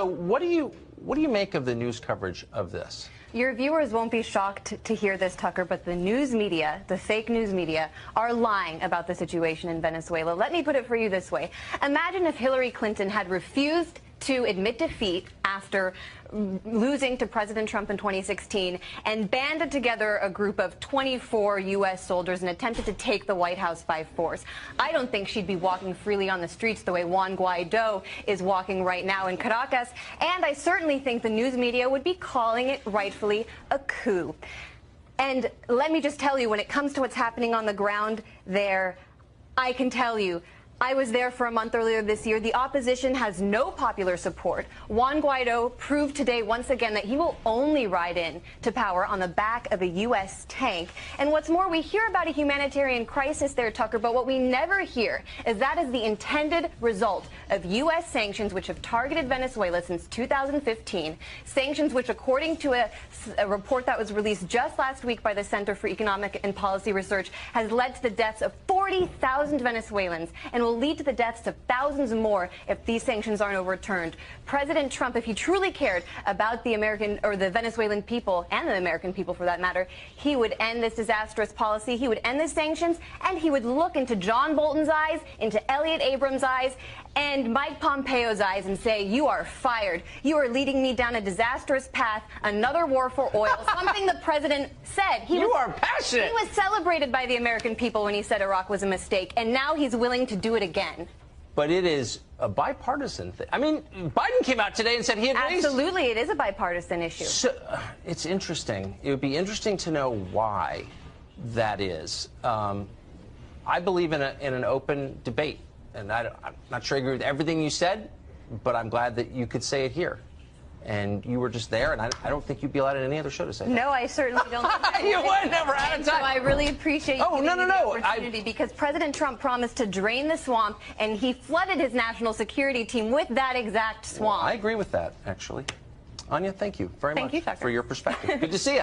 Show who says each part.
Speaker 1: So what do you make of the news coverage of this?
Speaker 2: Your viewers won't be shocked to hear this, Tucker, but the news media, the fake news media, are lying about the situation in Venezuela. Let me put it for you this way. Imagine if Hillary Clinton had refused to admit defeat after losing to President Trump in 2016 and banded together a group of 24 U.S. soldiers and attempted to take the White House by force. I don't think she'd be walking freely on the streets the way Juan Guaido is walking right now in Caracas, and I certainly think the news media would be calling it rightfully a coup. And let me just tell you, when it comes to what's happening on the ground there, I can tell you, I was there for a month earlier this year. The opposition has no popular support. Juan Guaido proved today once again that he will only ride in to power on the back of a U.S. tank. And what's more, we hear about a humanitarian crisis there, Tucker, but what we never hear is that is the intended result of U.S. sanctions which have targeted Venezuela since 2015. Sanctions which, according to a report that was released just last week by the Center for Economic and Policy Research, has led to the deaths of 40,000 Venezuelans and will lead to the deaths of thousands more if these sanctions aren't overturned. President Trump, if he truly cared about the American or the Venezuelan people and the American people for that matter, he would end this disastrous policy, he would end the sanctions, and he would look into John Bolton's eyes, into Elliott Abrams' eyes, and Mike Pompeo's eyes and say, "You are fired. You are leading me down a disastrous path, another war for oil," something the president said.
Speaker 1: You are passionate.
Speaker 2: He was celebrated by the American people when he said Iraq was a mistake, and now he's willing to do it again.
Speaker 1: But it is a bipartisan thing. I mean, Biden came out today and said he had raised...
Speaker 2: Absolutely, it is a bipartisan issue.
Speaker 1: So, it's interesting. It would be interesting to know why that is. I believe in an open debate. And I'm not sure I agree with everything you said, but I'm glad that you could say it here. And you were just there, and I don't think you'd be allowed at any other show to say that.
Speaker 2: No, I certainly don't.
Speaker 1: You would never out of time.
Speaker 2: So I really appreciate you giving me the opportunity, because President Trump promised to drain the swamp, and he flooded his national security team with that exact swamp.
Speaker 1: Well, I agree with that, actually. Anya, thank you very much
Speaker 2: you, Tucker.
Speaker 1: for your perspective. Good to see you.